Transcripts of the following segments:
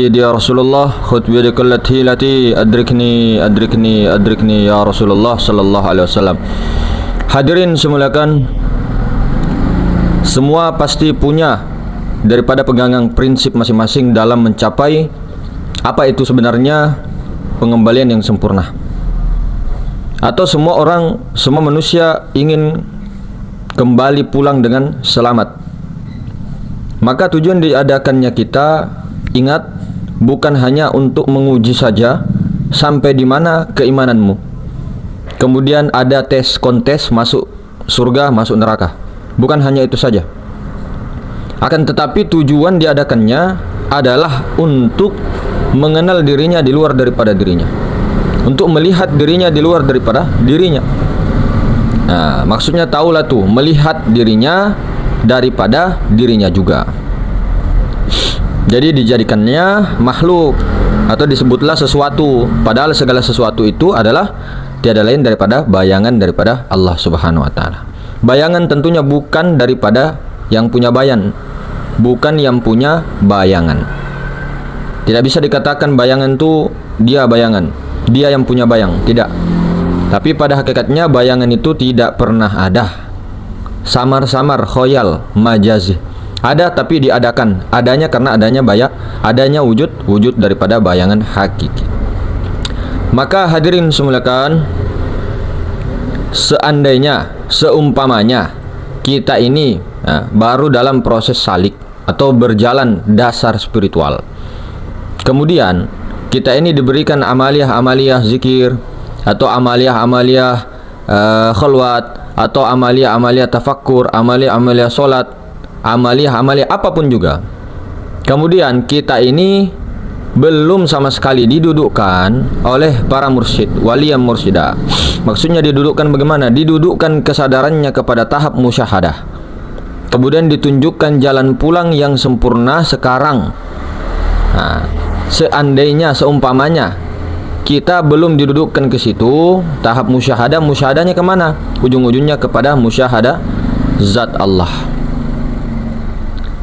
Ya Rasulullah, khudh biyadika allati adrikni ya Rasulullah sallallahu alaihi wasallam. Hadirin semuliakan, semua pasti punya daripada pegangan prinsip masing-masing dalam mencapai apa itu sebenarnya pengembalian yang sempurna. Atau semua orang, semua manusia ingin kembali pulang dengan selamat. Maka tujuan diadakannya kita, ingat, bukan hanya untuk menguji saja sampai di mana keimananmu. Kemudian ada tes kontes masuk surga, masuk neraka. Bukan hanya itu saja. Akan tetapi tujuan diadakannya adalah untuk mengenal dirinya di luar daripada dirinya. Untuk melihat dirinya di luar daripada dirinya. Nah, maksudnya tahulah tuh, melihat dirinya daripada dirinya juga. Jadi dijadikannya makhluk atau disebutlah sesuatu, padahal segala sesuatu itu adalah tiada lain daripada bayangan daripada Allah Subhanahu wa taala. Bayangan tentunya bukan daripada yang punya bayan, bukan yang punya bayangan. Tidak bisa dikatakan bayangan itu dia bayangan, dia yang punya bayang, tidak. Tapi pada hakikatnya bayangan itu tidak pernah ada. Samar-samar, khoyal, majazi. Ada tapi diadakan, adanya karena adanya wujud daripada bayangan hakiki. Maka hadirin semuliakan, seandainya, seumpamanya kita ini baru dalam proses salik atau berjalan dasar spiritual, kemudian kita ini diberikan amaliyah-amaliyah zikir atau amaliyah-amaliyah khalwat atau amaliyah-amaliyah tafakkur, amaliyah-amaliyah solat, amaliyah apapun juga. Kemudian kita ini belum sama sekali didudukkan oleh para mursyid, waliyam mursyida. Maksudnya didudukkan bagaimana? Didudukkan kesadarannya kepada tahap musyahadah. Kemudian ditunjukkan jalan pulang yang sempurna sekarang. Nah, seandainya, seumpamanya kita belum didudukkan ke situ, tahap musyahadah, musyahadahnya kemana? Ujung-ujungnya kepada musyahadah zat Allah.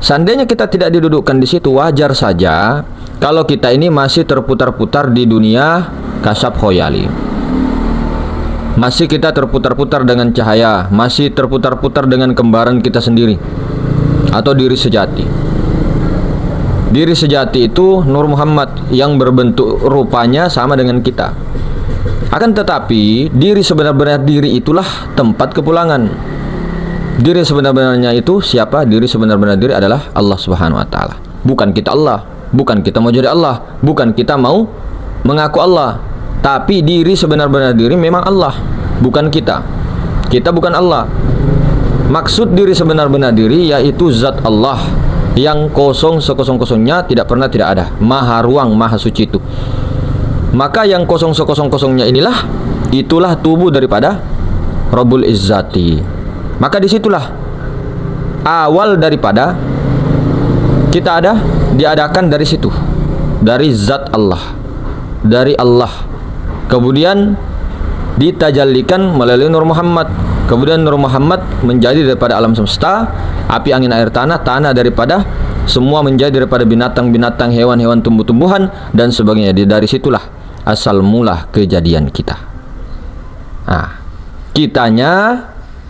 Seandainya kita tidak didudukkan di situ, wajar saja kalau kita ini masih terputar-putar di dunia kasab khoyali. Masih kita terputar-putar dengan cahaya, masih terputar-putar dengan kembaran kita sendiri atau diri sejati. Diri sejati itu Nur Muhammad yang berbentuk rupanya sama dengan kita. Akan tetapi diri sebenar-benar diri itulah tempat kepulangan. Diri sebenar-benarnya itu siapa? Diri sebenar-benar diri adalah Allah Subhanahu wa taala. Bukan kita Allah, bukan kita mau jadi Allah, bukan kita mau mengaku Allah. Tapi diri sebenar-benar diri memang Allah, bukan kita. Kita bukan Allah. Maksud diri sebenar-benar diri yaitu zat Allah yang kosong sekosong-kosongnya, tidak pernah tidak ada, maha ruang, maha suci itu. Maka yang kosong sekosong-kosongnya itulah tubuh daripada Rabbul Izzati. Maka disitulah awal daripada kita diadakan dari situ, dari zat Allah, dari Allah. Kemudian ditajallikan melalui Nur Muhammad. Kemudian Nur Muhammad menjadi daripada alam semesta, api, angin, air, tanah, tanah daripada semua menjadi daripada binatang-binatang, hewan-hewan, tumbuh-tumbuhan dan sebagainya. Dari situlah asal mula kejadian kita. Nah, kitanya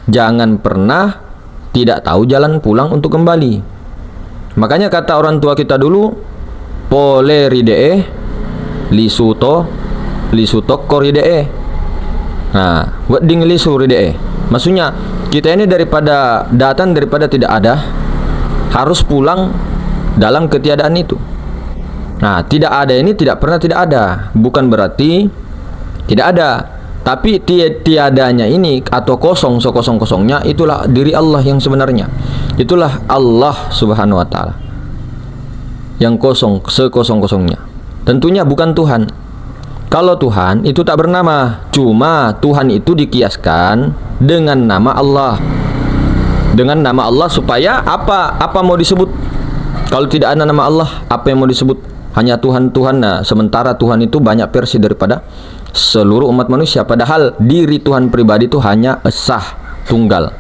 jangan pernah tidak tahu jalan pulang untuk kembali. Makanya kata orang tua kita dulu, pole ridee lisuto koridee. Nah, wedding lisu ridee. Maksudnya kita ini daripada datang daripada tidak ada, harus pulang dalam ketiadaan itu. Nah, tidak ada ini tidak pernah tidak ada, bukan berarti tidak ada. Tapi tiadanya ini atau kosong sekosong-kosongnya itulah diri Allah yang sebenarnya. Itulah Allah Subhanahu wa taala. Yang kosong sekosong-kosongnya. Tentunya bukan Tuhan. Kalau Tuhan itu tak bernama, cuma Tuhan itu dikiaskan dengan nama Allah. Dengan nama Allah supaya apa mau disebut? Kalau tidak ada nama Allah, apa yang mau disebut? Hanya Tuhan. Nah, sementara Tuhan itu banyak versi daripada seluruh umat manusia, padahal diri Tuhan pribadi itu hanya esah, tunggal,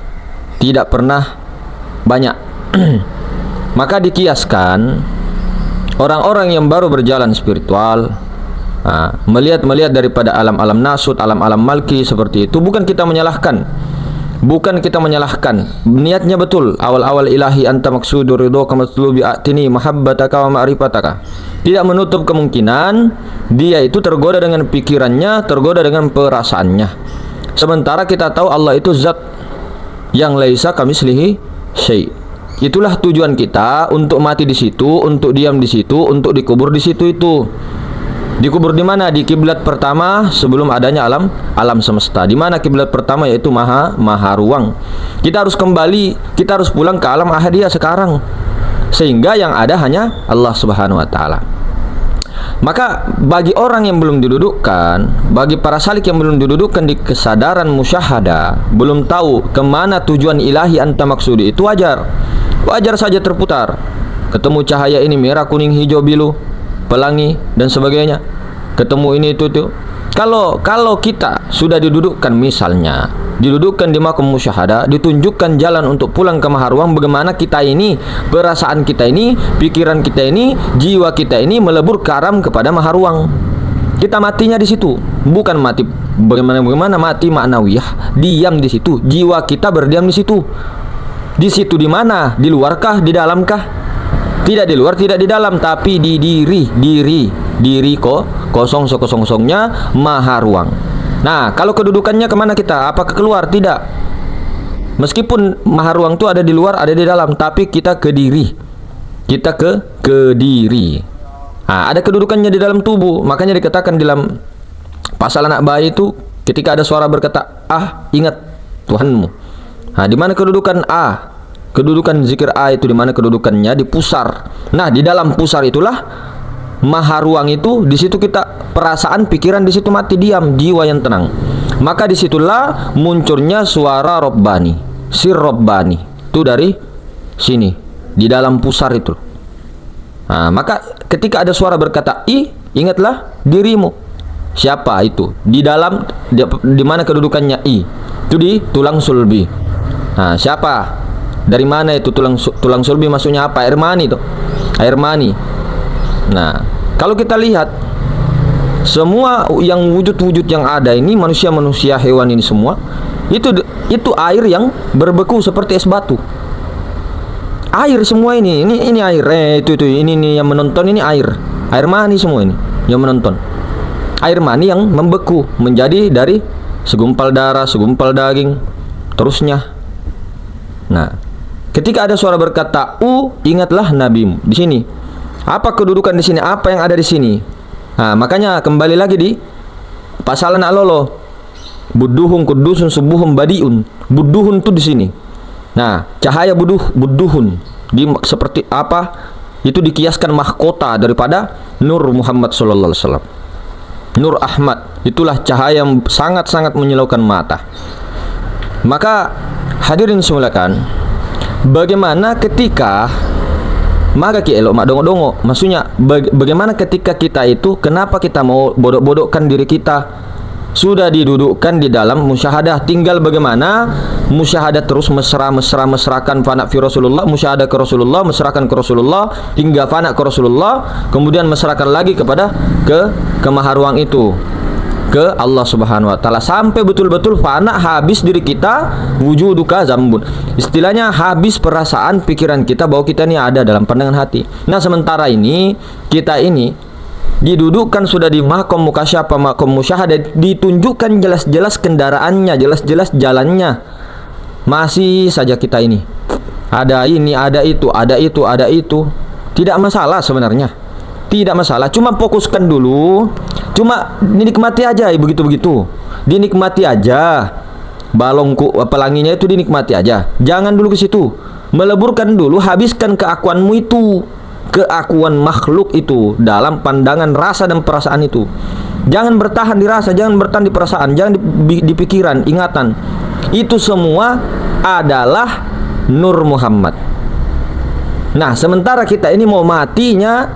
tidak pernah banyak. Maka dikiaskan orang-orang yang baru berjalan spiritual, melihat daripada alam-alam nasut, alam-alam malki seperti itu, bukan kita menyalahkan, niatnya betul, awal-awal ilahi anta maksudur ridho kamatlubi atini mahabbataka wa ma'rifataka. Tidak menutup kemungkinan dia itu tergoda dengan pikirannya, tergoda dengan perasaannya. Sementara kita tahu Allah itu zat yang laisa kamislihi syai'. Itulah tujuan kita untuk mati di situ, untuk diam di situ, untuk dikubur di situ itu. Dikubur di mana? Di kiblat pertama sebelum adanya alam semesta. Di mana kiblat pertama? Yaitu maha ruang. Kita harus kembali, kita harus pulang ke alam ahadiyah sekarang. Sehingga yang ada hanya Allah Subhanahu wa taala. Maka bagi orang yang belum didudukkan, bagi para salik yang belum didudukkan di kesadaran musyahada, belum tahu kemana tujuan ilahi anta maksudi, itu wajar saja terputar. Ketemu cahaya ini merah, kuning, hijau, biru, pelangi dan sebagainya, ketemu ini itu. Kalau kita sudah didudukkan, misalnya didudukkan di makom musyahada, ditunjukkan jalan untuk pulang ke maha ruang, bagaimana kita ini, perasaan kita ini, pikiran kita ini, jiwa kita ini melebur karam kepada maha ruang. Kita matinya di situ, bukan mati bagaimana mati maknawiyah, diam di situ, jiwa kita berdiam di situ. Di situ di mana? Di luarkah, di dalamkah? Tidak di luar, tidak di dalam, tapi di diri kosong sekosong-kosongnya maha ruang. Nah, kalau kedudukannya kemana kita? Apakah keluar? Tidak. Meskipun maha ruang itu ada di luar, ada di dalam, tapi kita ke diri. Kita ke diri. Nah, ada kedudukannya di dalam tubuh. Makanya dikatakan dalam pasal anak bayi itu, ketika ada suara berkata, ingat Tuhanmu. Nah, di mana kedudukan kedudukan zikir itu, di mana kedudukannya? Di pusar. Nah, di dalam pusar itulah maha ruang itu. Di situ kita perasaan, pikiran di situ mati, diam, jiwa yang tenang. Maka disitulah munculnya suara Rabbani, sir Rabbani itu dari sini, di dalam pusar itu. Nah, maka ketika ada suara berkata ingatlah dirimu. Siapa itu? Di dalam, di mana kedudukannya itu di tulang sulbi. Nah, siapa? Dari mana itu tulang sulbi? Maksudnya apa? Air mani itu. Air mani. Nah, kalau kita lihat semua yang wujud-wujud yang ada ini, manusia-manusia, hewan ini semua, itu air yang berbeku seperti es batu. Air semua ini air. Itu ini yang menonton ini air. Air mani semua ini yang menonton. Air mani yang membeku menjadi dari segumpal darah, segumpal daging, terusnya. Nah, ketika ada suara berkata, ingatlah nabimu. Di sini, apa kedudukan di sini? Apa yang ada di sini? Nah, makanya kembali lagi di pasalan alolo, buduhun kudusun subuhun badiun. Buduhun itu di sini. Nah, cahaya buduhun seperti apa? Itu dikiaskan mahkota daripada Nur Muhammad sallallahu alaihi wasallam. Nur Ahmad, itulah cahaya yang sangat-sangat menyilaukan mata. Maka hadirin semulakan, bagaimana ketika maka elok mak dongo-dongo, maksudnya bagaimana ketika kita itu, kenapa kita mau bodok-bodokkan diri kita? Sudah didudukkan di dalam musyahadah, tinggal bagaimana musyahadah terus mesrakan fana fi Rasulullah, musyahadah ke Rasulullah, mesrakan ke Rasulullah hingga fana ke Rasulullah, kemudian mesrakan lagi kepada ke maha ruang itu, ke Allah Subhanahu wa taala, sampai betul-betul fana, habis diri kita, wujuduka zambun. Istilahnya habis perasaan, pikiran kita bahwa kita ini ada dalam pandangan hati. Nah, sementara ini kita ini didudukkan sudah di makom mukasyafa, makom musyahadah, ditunjukkan jelas-jelas kendaraannya, jelas-jelas jalannya. Masih saja kita ini ada ini, ada itu, ada itu, ada itu. Tidak masalah sebenarnya. Tidak masalah, cuma fokuskan dulu. Cuma dinikmati aja, begitu-begitu. Dinikmati aja. Balongku pelanginya itu dinikmati aja. Jangan dulu ke situ. Meleburkan dulu, habiskan keakuanmu itu. Keakuan makhluk itu dalam pandangan rasa dan perasaan itu. Jangan bertahan di rasa, jangan bertahan di perasaan, jangan di pikiran, ingatan. Itu semua adalah Nur Muhammad. Nah, sementara kita ini mau matinya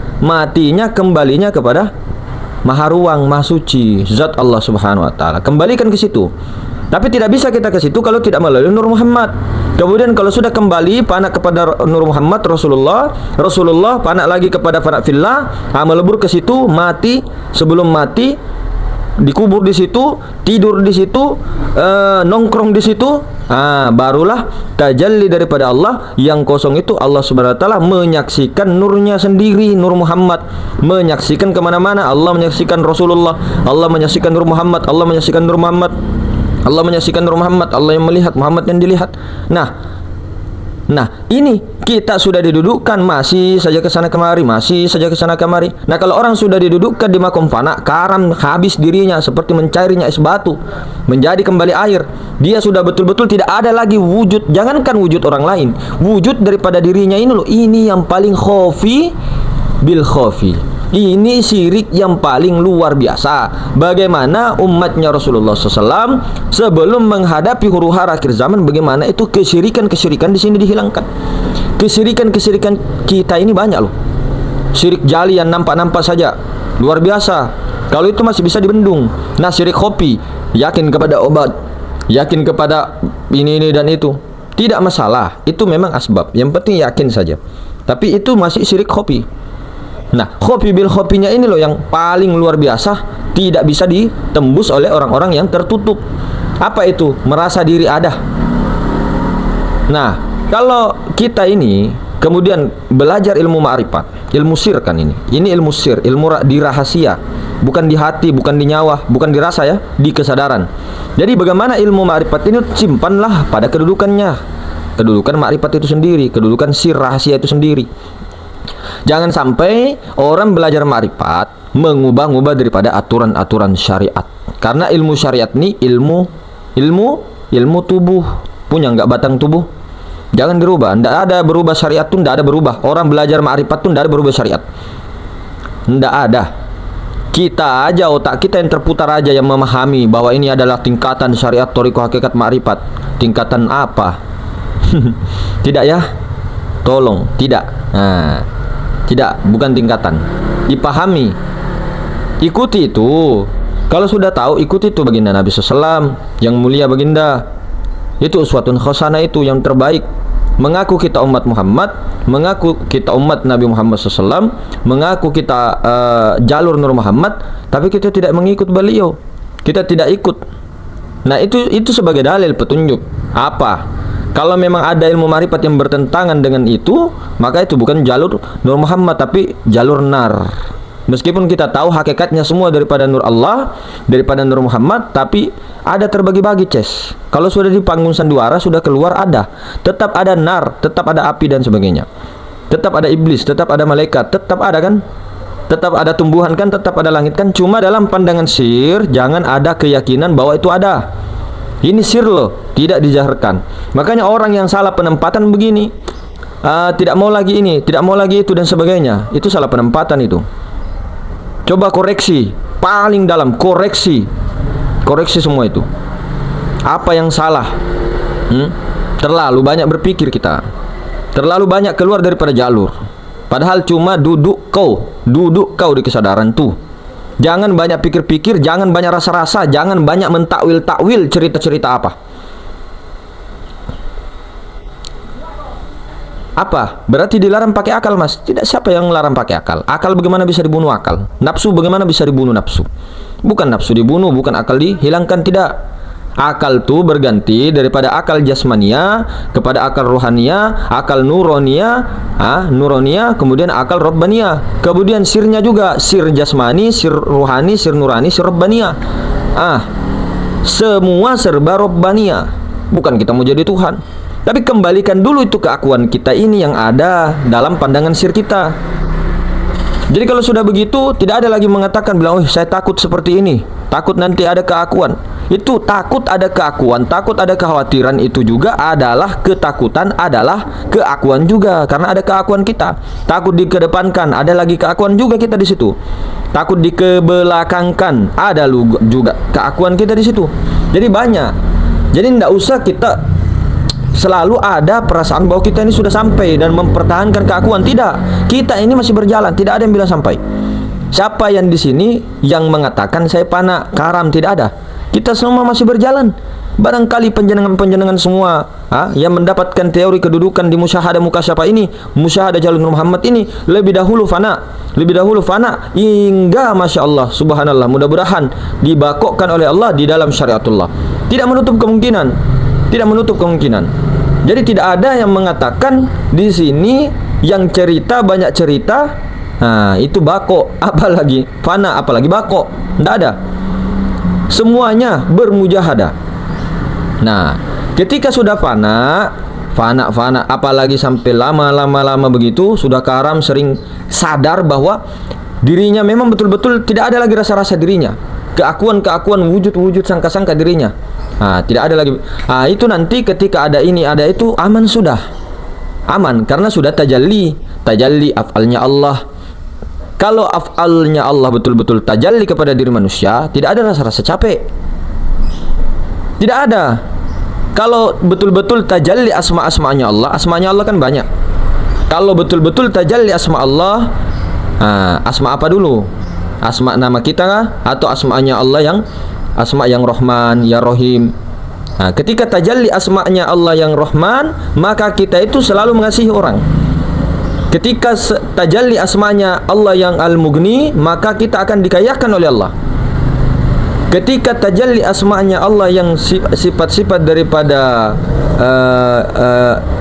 kembalinya kepada Maha Ruang, Maha Suci, Zat Allah Subhanahu wa taala. Kembalikan ke situ. Tapi tidak bisa kita ke situ kalau tidak melalui Nur Muhammad. Kemudian kalau sudah kembali panak kepada Nur Muhammad Rasulullah, Rasulullah panak lagi kepada panak fillah, melebur ke situ, mati. Sebelum mati dikubur di situ, tidur di situ, nongkrong di situ. Barulah tajalli daripada Allah yang kosong itu, Allah Subhanahu wa taala menyaksikan nurnya sendiri, Nur Muhammad, menyaksikan kemana-mana. Allah menyaksikan Rasulullah, Allah menyaksikan Nur Muhammad, Allah menyaksikan Nur Muhammad, Allah menyaksikan Nur Muhammad, Allah yang melihat, Muhammad yang dilihat. Nah, ini kita sudah didudukkan, masih saja ke sana kemari, masih saja ke sana kemari. Nah, kalau orang sudah didudukkan di makom fana, karam habis dirinya seperti mencairnya es batu, menjadi kembali air. Dia sudah betul-betul tidak ada lagi wujud, jangankan wujud orang lain, wujud daripada dirinya ini loh. Ini yang paling khofi bil khofi. Ini syirik yang paling luar biasa. Bagaimana umatnya Rasulullah SAW sebelum menghadapi huru-hara akhir zaman, bagaimana itu kesyirikan-kesyirikan di sini dihilangkan. Kesyirikan-kesyirikan kita ini banyak loh. Syirik jali yang nampak-nampak saja luar biasa. Kalau itu masih bisa dibendung. Nah, syirik kopi, yakin kepada obat, yakin kepada ini dan itu, tidak masalah. Itu memang asbab. Yang penting yakin saja. Tapi itu masih syirik kopi. Nah, khofi bil khofinya ini loh yang paling luar biasa, tidak bisa ditembus oleh orang-orang yang tertutup. Apa itu? Merasa diri ada. Nah, kalau kita ini kemudian belajar ilmu ma'rifat, ilmu sir kan ini. Ini ilmu sir, ilmu di rahasia, bukan di hati, bukan di nyawa, bukan di rasa ya, di kesadaran. Jadi bagaimana ilmu ma'rifat ini simpanlah pada kedudukannya. Kedudukan ma'rifat itu sendiri, kedudukan sir rahasia itu sendiri. Jangan sampai orang belajar ma'rifat mengubah-ubah daripada aturan-aturan syariat. Karena ilmu syariat ini ilmu tubuh, punya enggak batang tubuh. Jangan dirubah. Tidak ada berubah syariat tuh, tidak ada berubah. Orang belajar ma'rifat tuh tidak ada berubah syariat. Tidak ada. Kita aja, otak kita yang terputar aja yang memahami bahwa ini adalah tingkatan syariat thariqah hakikat ma'rifat. Tingkatan apa? Tidak ya? Tolong, tidak. Tidak, bukan tingkatan. Dipahami. Ikuti itu. Kalau sudah tahu, ikuti itu baginda Nabi SAW yang mulia baginda. Itu uswatun hasanah, itu yang terbaik. Mengaku kita umat Muhammad, mengaku kita umat Nabi Muhammad SAW, mengaku kita jalur Nur Muhammad, tapi kita tidak mengikut beliau. Kita tidak ikut. Nah, itu sebagai dalil petunjuk. Apa? Kalau memang ada ilmu ma'rifat yang bertentangan dengan itu, maka itu bukan jalur Nur Muhammad, tapi jalur nar. Meskipun kita tahu hakikatnya semua daripada Nur Allah, daripada Nur Muhammad, tapi ada terbagi-bagi, Ces. Kalau sudah di panggung sandiwara, sudah keluar ada. Tetap ada nar, tetap ada api dan sebagainya. Tetap ada iblis, tetap ada malaikat, tetap ada kan? Tetap ada tumbuhan kan, tetap ada langit kan? Cuma dalam pandangan sir, jangan ada keyakinan bahwa itu ada. Ini sir loh, tidak dijaharkan. Makanya orang yang salah penempatan begini, tidak mau lagi ini, tidak mau lagi itu dan sebagainya, itu salah penempatan itu. Coba koreksi, paling dalam koreksi semua itu. Apa yang salah? Terlalu banyak berpikir kita, terlalu banyak keluar daripada jalur. Padahal cuma duduk kau di kesadaran tuh. Jangan banyak pikir-pikir, jangan banyak rasa-rasa, jangan banyak mentakwil-takwil cerita-cerita apa. Apa? Berarti dilarang pakai akal, Mas? Tidak, siapa yang larang pakai akal? Akal bagaimana bisa dibunuh akal? Nafsu bagaimana bisa dibunuh nafsu? Bukan nafsu dibunuh, bukan akal dihilangkan, tidak. Akal itu berganti daripada akal jasmania kepada akal rohania, akal nuronia, kemudian akal robbania. Kemudian sirnya juga, sir jasmani, sir rohani, sir nurani, sir robbania. Semua serba robbania. Bukan kita mau jadi Tuhan. Tapi kembalikan dulu itu keakuan kita ini yang ada dalam pandangan sir kita. Jadi kalau sudah begitu, tidak ada lagi mengatakan bilang, "Oh, saya takut seperti ini, takut nanti ada keakuan." Itu takut ada keakuan, takut ada kekhawatiran, itu juga adalah ketakutan, adalah keakuan juga, karena ada keakuan kita. Takut dikedepankan, ada lagi keakuan juga kita di situ. Takut dikebelakangkan, ada juga keakuan kita di situ. Jadi banyak. Jadi tidak usah kita selalu ada perasaan bahwa kita ini sudah sampai dan mempertahankan keakuan. Tidak, kita ini masih berjalan, tidak ada yang bilang sampai. Siapa yang di sini yang mengatakan saya pana karam? Tidak ada. Kita semua masih berjalan. Barangkali penjenengan-penjenengan semua yang mendapatkan teori kedudukan di musyahadah mukasyafah ini, musyahadah Jalur Muhammad ini lebih dahulu fana hingga Masya Allah, subhanallah, mudah-mudahan dibakokkan oleh Allah di dalam syariatullah. Tidak menutup kemungkinan. Jadi tidak ada yang mengatakan di sini yang cerita banyak cerita, itu bako, apalagi fana, apalagi bako. Tidak ada. Semuanya bermujahadah. Nah, ketika sudah fana, apalagi sampai lama begitu, sudah karam, sering sadar bahwa dirinya memang betul-betul tidak ada lagi rasa-rasa dirinya, keakuan, wujud, sangka-sangka dirinya. Tidak ada lagi. Itu nanti ketika ada ini, ada itu, aman sudah. Aman, karena sudah tajalli af'alnya Allah. Kalau af'alnya Allah betul-betul tajalli kepada diri manusia, tidak ada rasa-rasa capek. Tidak ada. Kalau betul-betul tajalli asma-asma'nya Allah, asma'nya Allah kan banyak. Kalau betul-betul tajalli asma Allah, asma apa dulu? Asma nama kita atau asma'nya Allah yang asma yang Rahman, ya Rahim? Ketika tajalli asma'nya Allah yang Rahman, maka kita itu selalu mengasihi orang. Ketika tajalli asma'nya Allah yang Al-Mughni, maka kita akan dikayakan oleh Allah. Ketika tajalli asma'nya Allah yang sifat-sifat daripada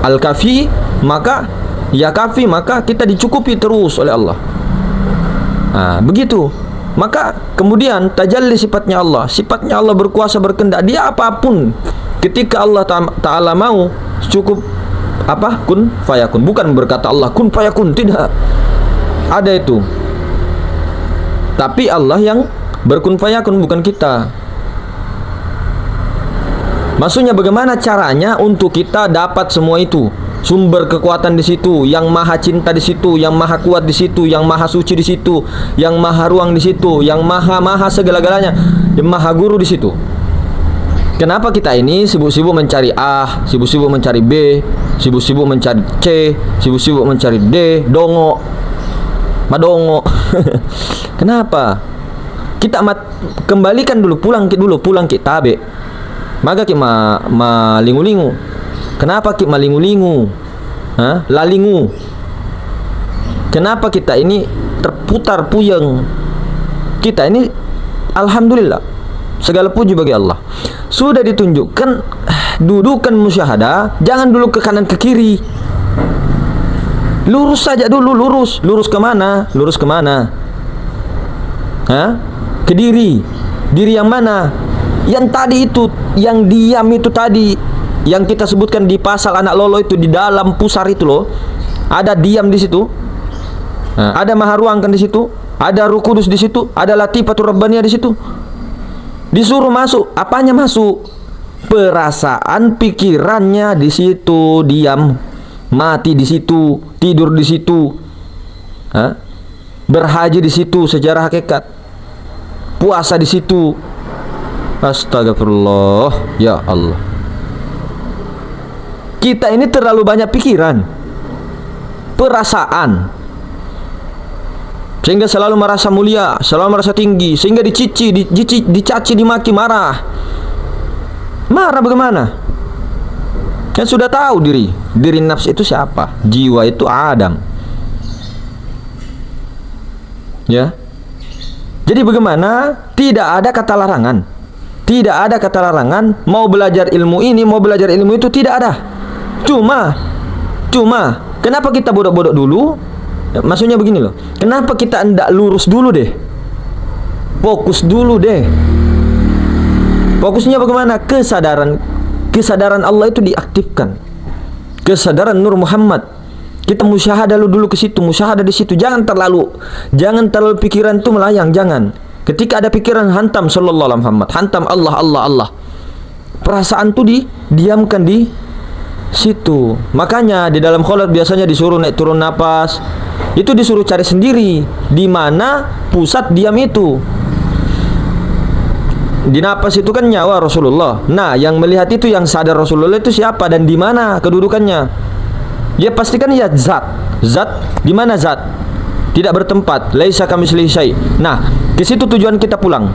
Al-Kafi, maka ya Kafi, maka kita dicukupi terus oleh Allah. Begitu. Maka kemudian tajalli sifatnya Allah berkuasa, berkehendak dia apapun. Ketika Allah Ta'ala mau, cukup kun fayakun. Bukan berkata Allah kun fayakun, tidak ada itu. Tapi Allah yang berkun fayakun, bukan kita. Maksudnya bagaimana caranya untuk kita dapat semua itu? Sumber kekuatan di situ, yang maha cinta di situ, yang maha kuat di situ, yang maha suci di situ, yang maha ruang di situ, yang maha segala-galanya, yang maha guru di situ. Kenapa kita ini sibuk-sibuk mencari A, sibuk-sibuk mencari B, sibuk-sibuk mencari C, sibuk-sibuk mencari D, madongo. Kenapa? Kita kembalikan dulu, pulang kita tabe. Maka kita malingu-lingu. Kenapa kita malingu-lingu? Lalingu. Kenapa kita ini terputar puyeng? Kita ini alhamdulillah, segala puji bagi Allah. Sudah ditunjukkan dudukan musyahadah, jangan dulu ke kanan ke kiri. Lurus saja dulu, lurus kemana? Ke diri yang mana? Yang tadi itu, yang diam itu tadi, yang kita sebutkan di pasal anak lolo itu, di dalam pusar itu loh, ada diam di situ, ada maha ruangkan di situ, ada Ruh Kudus di situ, ada Latifatur Rabbaniyah di situ. Disuruh masuk, apanya masuk? Perasaan, pikirannya di situ, diam, mati di situ, tidur di situ, berhaji di situ secara hakikat, puasa di situ. Astagfirullah, ya Allah. Kita ini terlalu banyak pikiran, perasaan, sehingga selalu merasa mulia, selalu merasa tinggi, sehingga dicaci, dimaki, marah bagaimana? Kan sudah tahu diri nafs itu siapa, jiwa itu Adam, ya. Jadi bagaimana? Tidak ada kata larangan, mau belajar ilmu ini, mau belajar ilmu itu, tidak ada. Cuma kenapa kita bodoh-bodoh dulu? Maksudnya begini loh, kenapa kita hendak lurus dulu deh, fokus dulu deh. Fokusnya bagaimana? Kesadaran Allah itu diaktifkan, kesadaran Nur Muhammad. Kita musyahadah dulu ke situ, musyahadah di situ. Jangan terlalu pikiran itu melayang, jangan. Ketika ada pikiran, hantam sallallahu alaihi Muhammad, hantam Allah. Perasaan itu didiamkan di situ. Makanya di dalam kholat biasanya disuruh naik turun napas. Itu disuruh cari sendiri di mana pusat diam itu. Di napas itu kan nyawa Rasulullah. Nah, yang melihat itu, yang sadar Rasulullah itu siapa dan di mana kedudukannya? Ya pastikan ya zat. Di mana zat? Tidak bertempat. Laisa kamitslihi syai'. Nah, ke situ tujuan kita pulang.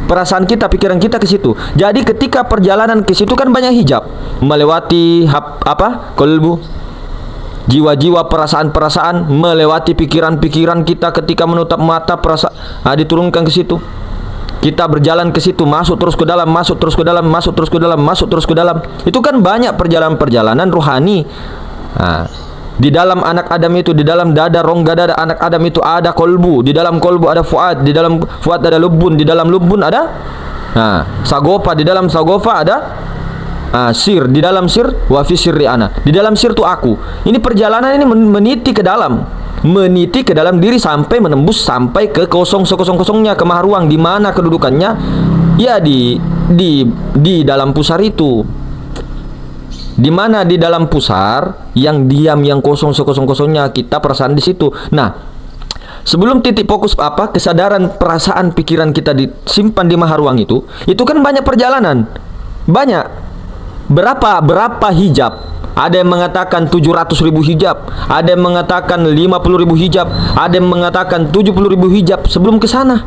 Perasaan kita, pikiran kita ke situ. Jadi ketika perjalanan ke situ kan banyak hijab, melewati kolbu, jiwa-jiwa, perasaan-perasaan, melewati pikiran-pikiran kita ketika menutup mata, diturunkan ke situ. Kita berjalan ke situ, masuk terus ke dalam, masuk terus ke dalam, masuk terus ke dalam, masuk terus ke dalam. Itu kan banyak perjalanan-perjalanan rohani. Di dalam anak Adam itu, di dalam dada, rongga dada anak Adam itu ada kolbu, di dalam kolbu ada fuad, di dalam fuad ada lubun, di dalam lubun ada sagofa, di dalam sagofa ada sir, di dalam sir wa fi sirri ana, di dalam sir tu aku. Ini perjalanan ini meniti ke dalam diri sampai menembus sampai ke kosongnya, ke maha ruang, di mana kedudukannya ya di dalam pusar itu. Di mana di dalam pusar yang diam, yang kosongnya, kita perasaan di situ. Nah, sebelum titik fokus kesadaran, perasaan, pikiran kita disimpan di maha ruang itu kan banyak perjalanan, banyak. Berapa hijab? Ada yang mengatakan 700.000 hijab, ada yang mengatakan 50.000 hijab, ada yang mengatakan 70.000 hijab sebelum ke sana.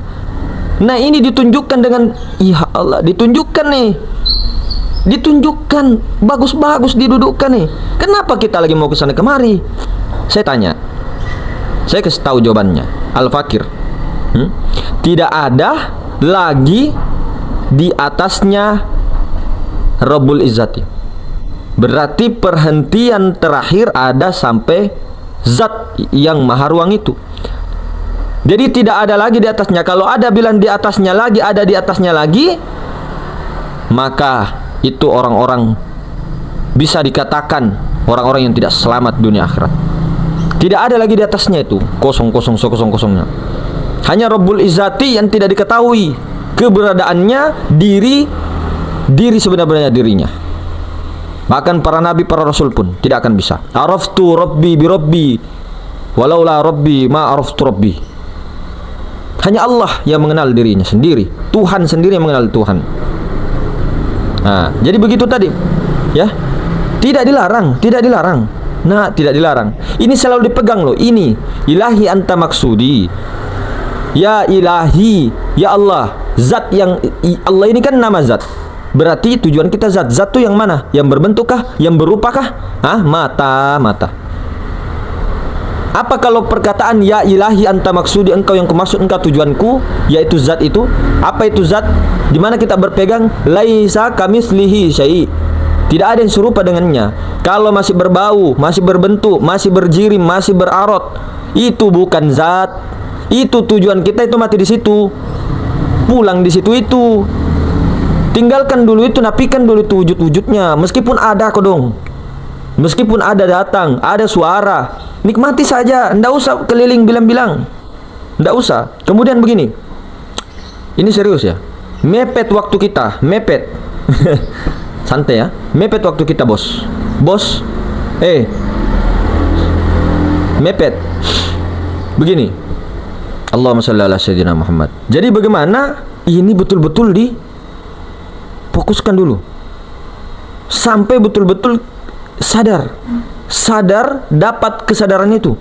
Nah, ini ditunjukkan dengan, ya Allah, ditunjukkan bagus-bagus didudukkan nih. Kenapa kita lagi mau ke sana kemari? Saya tanya, saya kasih tahu jawabannya. Al-Fakir, tidak ada lagi di atasnya Rabbul Izzati. Berarti perhentian terakhir ada sampai zat yang maha ruang itu. Jadi tidak ada lagi di atasnya. Kalau ada bilang di atasnya lagi, ada di atasnya lagi, maka itu orang-orang bisa dikatakan orang-orang yang tidak selamat dunia akhirat. Tidak ada lagi di atasnya itu, kosongnya. Hanya Rabbul Izzati yang tidak diketahui keberadaannya, diri sebenarnya dirinya. Bahkan para nabi, para rasul pun tidak akan bisa. Araftu Rabbi bi Rabbi, walaula Rabbi ma araftu Rabbi. Hanya Allah yang mengenal dirinya sendiri. Tuhan sendiri yang mengenal Tuhan. Jadi begitu tadi, ya. Tidak dilarang. Nah, tidak dilarang. Ini selalu dipegang loh. Ini ilahi anta maksudi. Ya ilahi, ya Allah. Zat yang Allah ini kan nama zat. Berarti tujuan kita zat. Zat itu yang mana? Yang berbentukkah? Yang berupakah? Mata. Apa kalau perkataan ya ilahi anta maksudi, engkau yang kumaksud, engkau tujuanku, yaitu zat itu? Apa itu zat? Di mana kita berpegang laisa kamitslihi syai'. Tidak ada yang serupa dengannya. Kalau masih berbau, masih berbentuk, masih berjirim, masih berarot, itu bukan zat. Itu tujuan kita itu mati di situ. Pulang di situ itu. Tinggalkan dulu itu, nafikan dulu itu wujud-wujudnya. Meskipun ada kodong, meskipun ada datang, ada suara, nikmati saja, ndak usah keliling bilang-bilang, ndak usah. Kemudian begini, ini serius ya, mepet waktu kita, mepet. Santai ya, mepet waktu kita bos, mepet. Begini, Allahumma shalli ala sayyidina Muhammad. Jadi bagaimana ini betul-betul difokuskan dulu, sampai betul-betul sadar dapat kesadaran itu.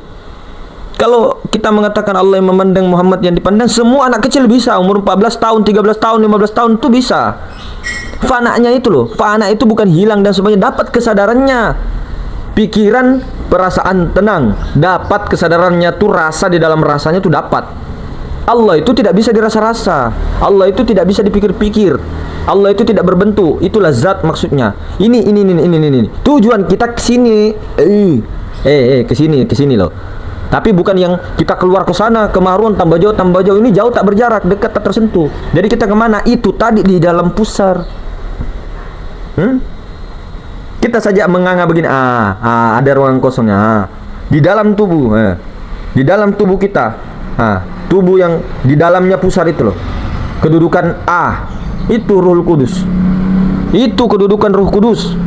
Kalau kita mengatakan Allah yang memandang, Muhammad yang dipandang, semua anak kecil bisa, umur 14 tahun, 13 tahun, 15 tahun itu bisa. Fananya itu loh, fana itu bukan hilang dan semuanya, dapat kesadarannya. Pikiran, perasaan tenang, dapat kesadarannya tuh, rasa di dalam rasanya tuh dapat. Allah itu tidak bisa dirasa-rasa, Allah itu tidak bisa dipikir-pikir, Allah itu tidak berbentuk. Itulah zat maksudnya. Ini. Tujuan kita ke sini. Ke sini loh. Tapi bukan yang kita keluar ke sana, ke Marun, tambah jauh. Ini jauh tak berjarak, dekat tak tersentuh. Jadi kita kemana? Itu tadi di dalam pusar. Kita saja menganga begini. Ada ruang kosongnya. Di dalam tubuh. Di dalam tubuh kita. Tubuh yang di dalamnya pusar itu loh. Kedudukan itu Ruhul Kudus. Itu kedudukan Ruh Kudus.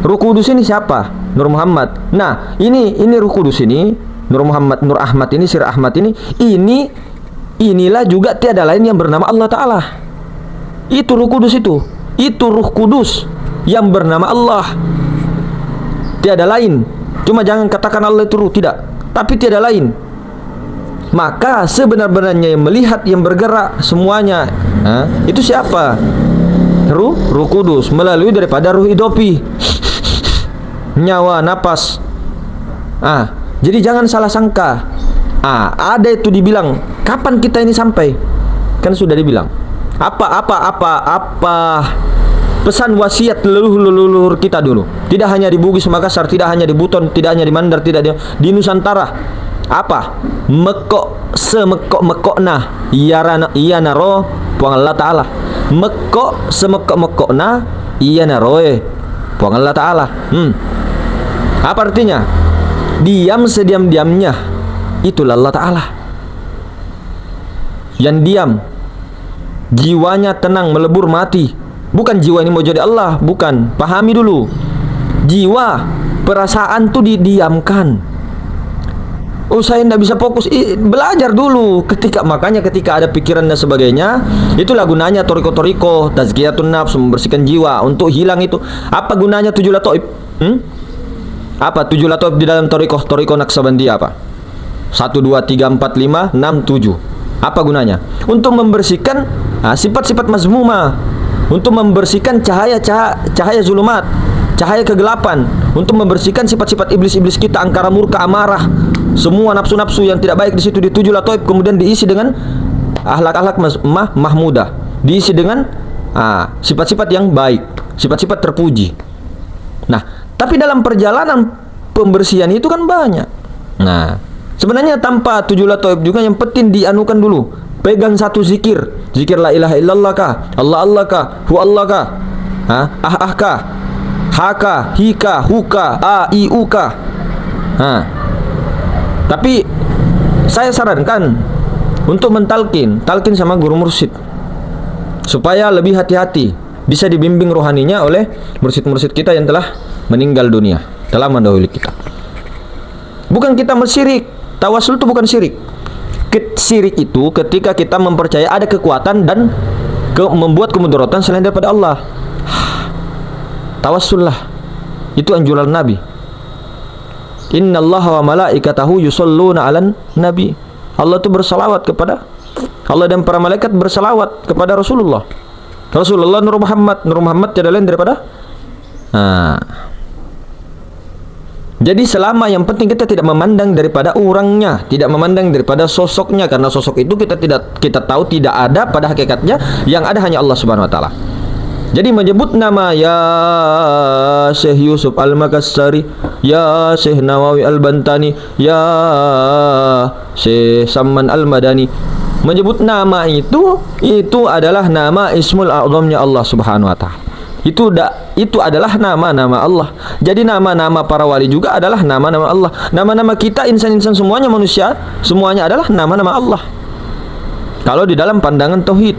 Ruh Kudus ini siapa? Nur Muhammad. Nah, ini Ruh Kudus ini, Nur Muhammad, Nur Ahmad ini, Sir Ahmad ini, inilah juga tiada lain yang bernama Allah Ta'ala. Itu Ruh Kudus itu. Itu Ruh Kudus yang bernama Allah. Tiada lain. Cuma jangan katakan Allah itu ruh, tidak. Tapi tiada lain. Maka sebenar-benarnya yang melihat, yang bergerak semuanya, itu siapa? Ruh Kudus melalui daripada ruh idopi, nyawa, napas. Jadi jangan salah sangka. Ada itu dibilang, kapan kita ini sampai? Kan sudah dibilang. Apa pesan wasiat leluhur kita dulu. Tidak hanya di Bugis Makassar, tidak hanya di Buton, tidak hanya di Mandar, tidak di Nusantara. Apa? Semekok-mekokna iya naro puang Allah Ta'ala. Mekok semekok-mekokna iya naroe puang Allah Ta'ala. Apa artinya? Diam sediam-diamnya, itulah Allah Ta'ala. Yang diam, jiwanya tenang, melebur mati. Bukan jiwa ini mau jadi Allah, bukan. Pahami dulu. Jiwa, perasaan tuh didiamkan. Saya tidak bisa fokus. Belajar dulu. Makanya ketika ada pikiran dan sebagainya, itulah gunanya toriko-toriko, tazkiyatun nafs, membersihkan jiwa untuk hilang itu. Apa gunanya 7 lataif? Apa 7 lataif di dalam toriko Naqsabandiyah apa? 1, 2, 3, 4, 5, 6, 7. Apa gunanya? Untuk membersihkan sifat-sifat mazmumah, untuk membersihkan cahaya zulumat, cahaya kegelapan, untuk membersihkan sifat-sifat iblis-iblis kita, angkara, murka, amarah, semua nafsu-nafsu yang tidak baik di situ, di 7 lataif, kemudian diisi dengan akhlak-akhlak mahmudah, diisi dengan sifat-sifat yang baik, sifat-sifat terpuji. Nah, tapi dalam perjalanan pembersihan itu kan banyak. Nah, sebenarnya tanpa 7 lataif juga yang penting dianukan dulu. Pegang satu zikir la ilaha illallah kah, Allah kah, hu Allah kah, kah, haka, hika, huka, i u kah. Tapi saya sarankan untuk talkin sama guru mursyid supaya lebih hati-hati, bisa dibimbing rohaninya oleh mursyid-mursyid kita yang telah meninggal dunia, telah mendahului kita. Bukan kita mensyirik. Tawasul itu bukan syirik. Syirik itu ketika kita mempercayai ada kekuatan dan membuat kemudaratan selain daripada Allah. Tawassul lah. Itu anjuran Nabi. Innallaha wa malaikatahu yusholluna 'alan nabi. Allah itu bersalawat kepada Allah, dan para malaikat bersalawat kepada Rasulullah. Rasulullah Nur Muhammad tidak lain daripada Jadi selama yang penting kita tidak memandang daripada orangnya, tidak memandang daripada sosoknya, karena sosok itu kita tahu tidak ada pada hakikatnya, yang ada hanya Allah Subhanahu wa taala. Jadi menyebut nama ya Syekh Yusuf Al-Makassari, ya Syekh Nawawi Al-Bantani, ya Syekh Samman Al-Madani, menyebut nama itu adalah nama Ismul A'zamnya Allah Subhanahu wa taala. Itu adalah nama-nama Allah. Jadi nama-nama para wali juga adalah nama-nama Allah. Nama-nama kita insan-insan semuanya, manusia semuanya adalah nama-nama Allah. Kalau di dalam pandangan tauhid.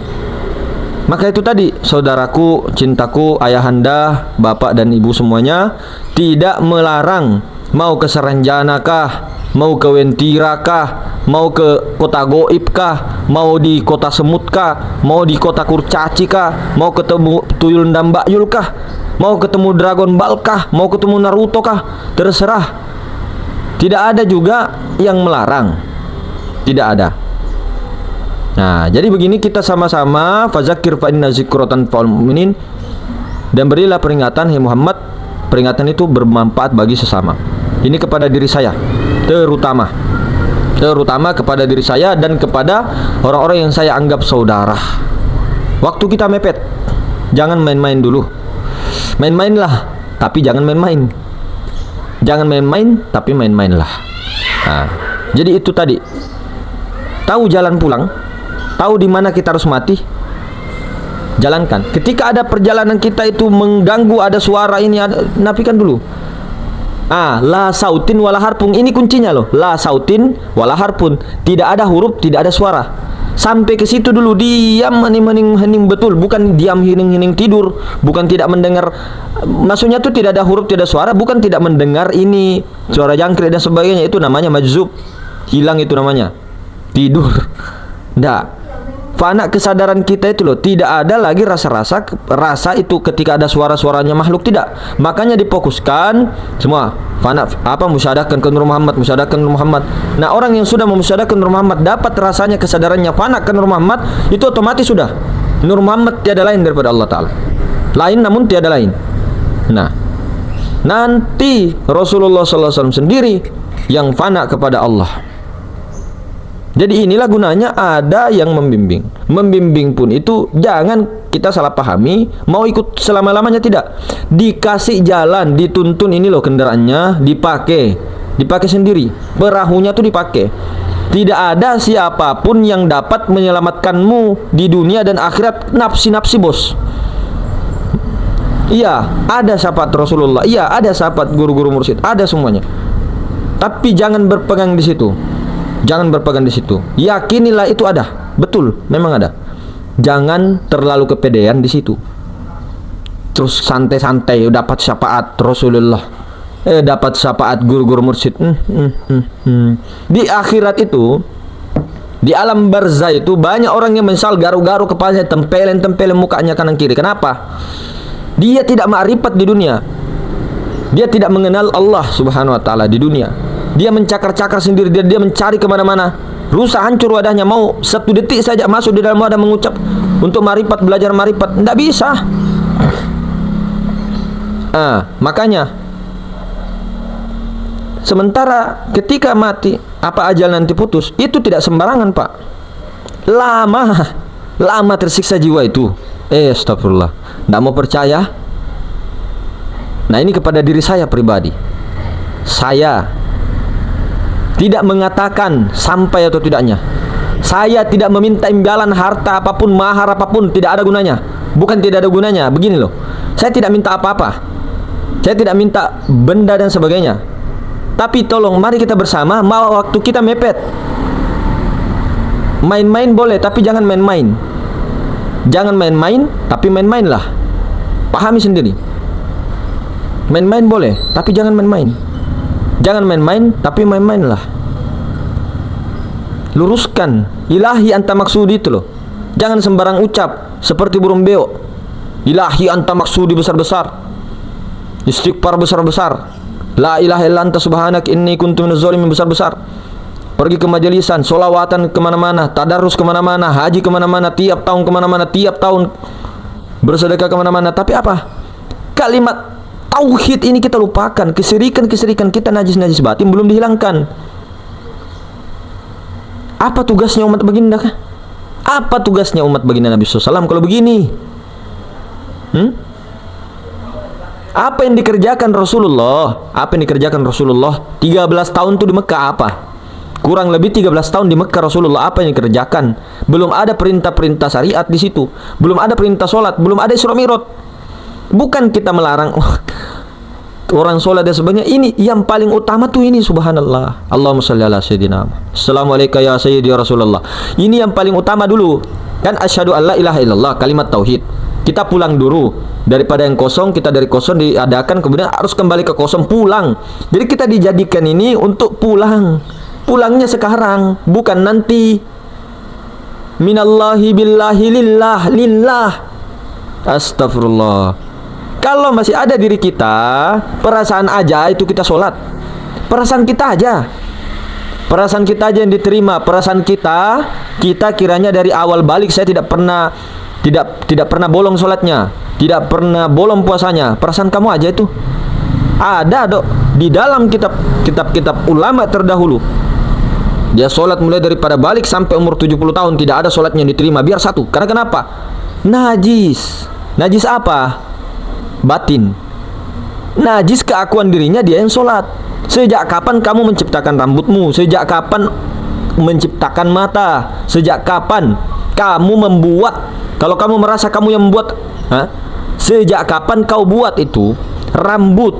Maka itu tadi, saudaraku, cintaku, ayahanda, bapak dan ibu semuanya, tidak melarang mau ke Saranjana kah, mau ke Wentira kah, mau ke kota Goib kah, mau di kota Semut kah, mau di kota Kurcaci kah, mau ketemu Tuyul Ndambayul kah, mau ketemu Dragon Ball kah, mau ketemu Naruto kah, terserah. Tidak ada juga yang melarang. Tidak ada. Nah, jadi begini, kita sama-sama fazakir fa inna zikratan fa'al mu'minin, dan berilah peringatan, hai Muhammad, peringatan itu bermanfaat bagi sesama. Ini kepada diri saya terutama kepada diri saya dan kepada orang-orang yang saya anggap saudara. Waktu kita mepet, jangan main-main dulu. Main-mainlah, tapi jangan main-main. Jangan main-main, tapi main-mainlah. Nah, jadi itu tadi. Tahu jalan pulang, tahu di mana kita harus mati, jalankan. Ketika ada perjalanan kita itu mengganggu, ada suara ini, nafikan dulu. La sautin wala harpun, ini kuncinya loh. La sautin wala harpun, tidak ada huruf, tidak ada suara. Sampai ke situ dulu, diam, hening betul, bukan diam hening tidur, bukan tidak mendengar. Maksudnya itu tidak ada huruf, tidak ada suara, bukan tidak mendengar ini suara jangkrik dan sebagainya, itu namanya majzub, hilang, itu namanya tidur. Nggak. Fana kesadaran kita itu loh, tidak ada lagi rasa itu ketika ada suara-suaranya makhluk, tidak. Makanya difokuskan semua fana, musyahadahkan ke Nur Muhammad, musyahadahkan Nur Muhammad. Nah, orang yang sudah memusyahadahkan Nur Muhammad dapat rasanya kesadarannya fana ke Nur Muhammad, itu otomatis sudah Nur Muhammad tiada lain daripada Allah Ta'ala. Lain namun tiada lain. Nah, nanti Rasulullah SAW sendiri yang fana kepada Allah. Jadi inilah gunanya ada yang membimbing. Membimbing pun itu jangan kita salah pahami, mau ikut selama-lamanya, tidak. Dikasih jalan, dituntun, ini loh kendaraannya, dipakai sendiri. Perahunya tuh dipakai. Tidak ada siapapun yang dapat menyelamatkanmu di dunia dan akhirat nafsi-nafsi, bos. Iya, ada sahabat Rasulullah, iya ada sahabat guru-guru mursyid, ada semuanya. Tapi jangan berpegang di situ. Jangan berpegang di situ. Yakinilah itu ada. Betul, memang ada. Jangan terlalu kepedean di situ. Terus santai-santai dapat syafaat Rasulullah. Dapat syafaat guru-guru mursyid. Di akhirat itu, di alam barzah itu banyak orang yang menyesal, garu-garu kepalanya, tempelin mukanya kanan kiri. Kenapa? Dia tidak ma'rifat di dunia. Dia tidak mengenal Allah Subhanahu wa Ta'ala di dunia. Dia mencakar-cakar sendiri, dia mencari kemana-mana, rusak, hancur wadahnya. Mau 1 detik saja masuk di dalam wadah mengucap untuk marifat, belajar marifat, tidak bisa. Makanya sementara ketika mati, apa ajal nanti putus, itu tidak sembarangan, Pak. Lama tersiksa jiwa itu. Astagfirullah. Tidak mau percaya? Nah, ini kepada diri saya pribadi. Saya tidak mengatakan sampai atau tidaknya. Saya tidak meminta imbalan harta apapun, mahar apapun, tidak ada gunanya. Bukan tidak ada gunanya, begini loh. Saya tidak minta apa-apa. Saya tidak minta benda dan sebagainya. Tapi tolong mari kita bersama, mau waktu kita mepet. Main-main boleh, tapi jangan main-main. Jangan main-main, tapi main-mainlah. Pahami sendiri. Main-main boleh, tapi jangan main-main. Jangan main-main, tapi main-mainlah. Luruskan ilahi anta maksudi itu loh. Jangan sembarang ucap seperti burung beo. Ilahi anta maksudi besar-besar, istighfar besar-besar, la ilaha illa anta subhanak inni kuntu minaz zalimin besar-besar. Pergi ke majelisan, solawatan kemana-mana, tadarus kemana-mana, haji kemana-mana, tiap tahun kemana-mana, tiap tahun bersedekah kemana-mana. Tapi apa? Kalimat tauhid ini kita lupakan. Kesirikan kita, najis batin belum dihilangkan. Apa tugasnya umat baginda? Apa tugasnya umat baginda Nabi SAW kalau begini? Apa yang dikerjakan Rasulullah? 13 tahun itu di Mekah apa? Kurang lebih 13 tahun di Mekah Rasulullah, apa yang dikerjakan? Belum ada perintah-perintah syariat di situ. Belum ada perintah sholat, belum ada Isra Mi'raj. Bukan kita melarang orang sholat dan sebagainya. Ini yang paling utama tuh ini, subhanallah. Allahumma sholli ala sayyidina. Assalamualaikum ya sayyidi ya Rasulullah. Ini yang paling utama dulu. Kan asyhadu alla ilaha illallah, kalimat tauhid. Kita pulang dulu. Daripada yang kosong, kita dari kosong diadakan, kemudian harus kembali ke kosong, pulang. Jadi kita dijadikan ini untuk pulang. Pulangnya sekarang, bukan nanti. Minallahi billahi lillah. Astagfirullah. Kalau masih ada diri kita, perasaan aja itu kita sholat. Perasaan kita aja yang diterima. Perasaan kita kiranya dari awal balik saya tidak pernah bolong sholatnya, tidak pernah bolong puasanya. Perasaan kamu aja itu. Ada dok di dalam kitab ulama terdahulu. Dia sholat mulai daripada balik sampai umur 70 tahun tidak ada sholatnya yang diterima. Biar satu. Karena kenapa? Najis apa? Batin. Najis keakuan dirinya dia yang sholat. Sejak kapan kamu menciptakan rambutmu? Sejak kapan menciptakan mata? Sejak kapan kamu membuat? Kalau kamu merasa kamu yang membuat, sejak kapan kau buat itu rambut?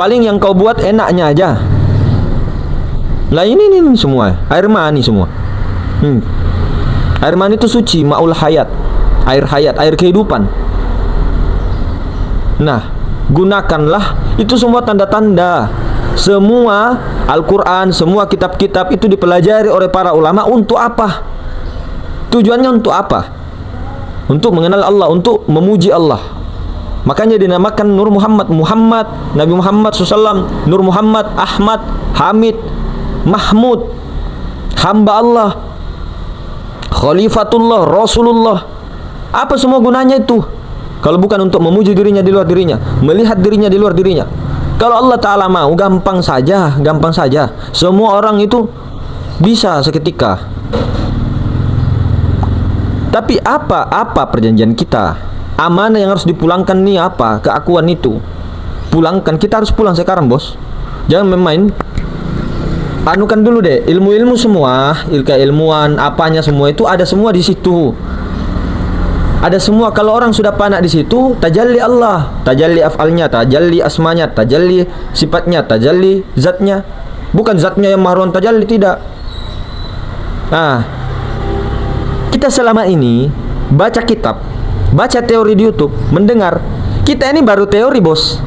Paling yang kau buat enaknya aja. Lah ini semua air mani semua. Air mani itu suci, ma'ul hayat, air hayat, air kehidupan. Nah, gunakanlah itu semua tanda-tanda. Semua Al-Quran, semua kitab-kitab itu dipelajari oleh para ulama untuk apa? Tujuannya untuk apa? Untuk mengenal Allah, untuk memuji Allah. Makanya dinamakan Nur Muhammad. Nabi Muhammad SAW, Nur Muhammad, Ahmad, Hamid, Mahmud, hamba Allah, Khalifatullah, Rasulullah. Apa semua gunanya itu? Kalau bukan untuk memuji dirinya di luar dirinya, melihat dirinya di luar dirinya. Kalau Allah Ta'ala mau, gampang saja. Semua orang itu bisa seketika. Tapi apa perjanjian kita? Amanah yang harus dipulangkan nih apa? Keakuan itu. Pulangkan, kita harus pulang sekarang, bos. Jangan main-main. Anukan dulu deh, ilmu-ilmu semua, ilmuwan, apanya semua itu ada semua di situ. Ada semua. Kalau orang sudah panak di situ, tajalli Allah, tajalli af'alnya, tajalli asmanya, tajalli sifatnya, tajalli zatnya. Bukan zatnya yang mahruan tajalli, tidak. Nah, kita selama ini baca kitab, baca teori di YouTube, mendengar. Kita ini baru teori, bos.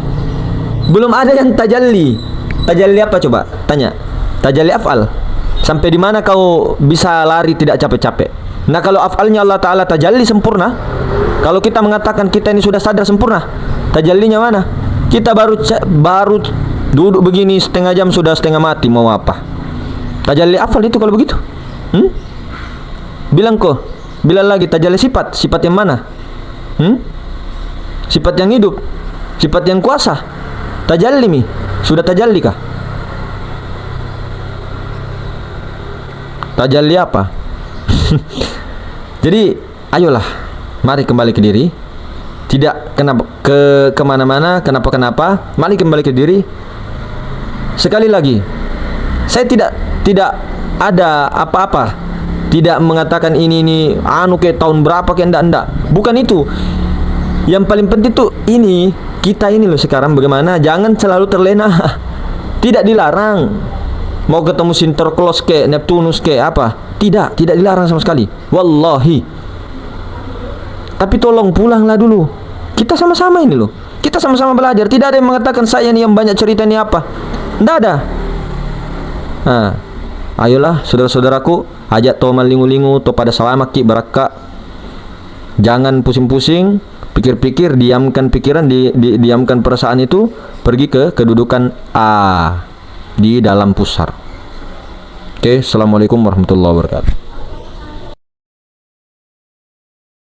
Belum ada yang tajalli. Tajalli apa coba? Tanya. Tajalli af'al. Sampai di mana kau bisa lari tidak capek-capek? Nah, kalau af'alnya Allah Ta'ala tajalli sempurna. Kalau kita mengatakan kita ini sudah sadar sempurna, tajallinya mana? Kita baru duduk begini setengah jam sudah setengah mati, mau apa? Tajalli af'al itu kalau begitu. Bilang lagi tajalli sifat yang mana? Sifat yang hidup, sifat yang kuasa. Tajalli mi, sudah tajalli kah? Tajalli apa? Jadi, ayolah, mari kembali ke diri. Tidak kemana-mana, kenapa? Mari kembali ke diri. Sekali lagi, saya tidak ada apa-apa. Tidak mengatakan ini kayak tahun berapa kayak enggak. Bukan itu. Yang paling penting tuh ini, kita ini loh sekarang bagaimana? Jangan selalu terlena. Tidak dilarang. Mau ketemu Sinterklas kayak Neptunus kayak apa? Tidak dilarang sama sekali. Wallahi. Tapi tolong pulanglah dulu. Kita sama-sama ini loh. Kita sama-sama belajar. Tidak ada yang mengatakan saya nih yang banyak cerita ini apa. Tidak ada. Nah, ayolah saudara-saudaraku, ajak to malingu-lingu to pada salamak ki baraka. Jangan pusing-pusing, pikir-pikir, diamkan pikiran, diamkan perasaan itu, pergi ke kedudukan A di dalam pusar. Oke, assalamualaikum warahmatullahi wabarakatuh.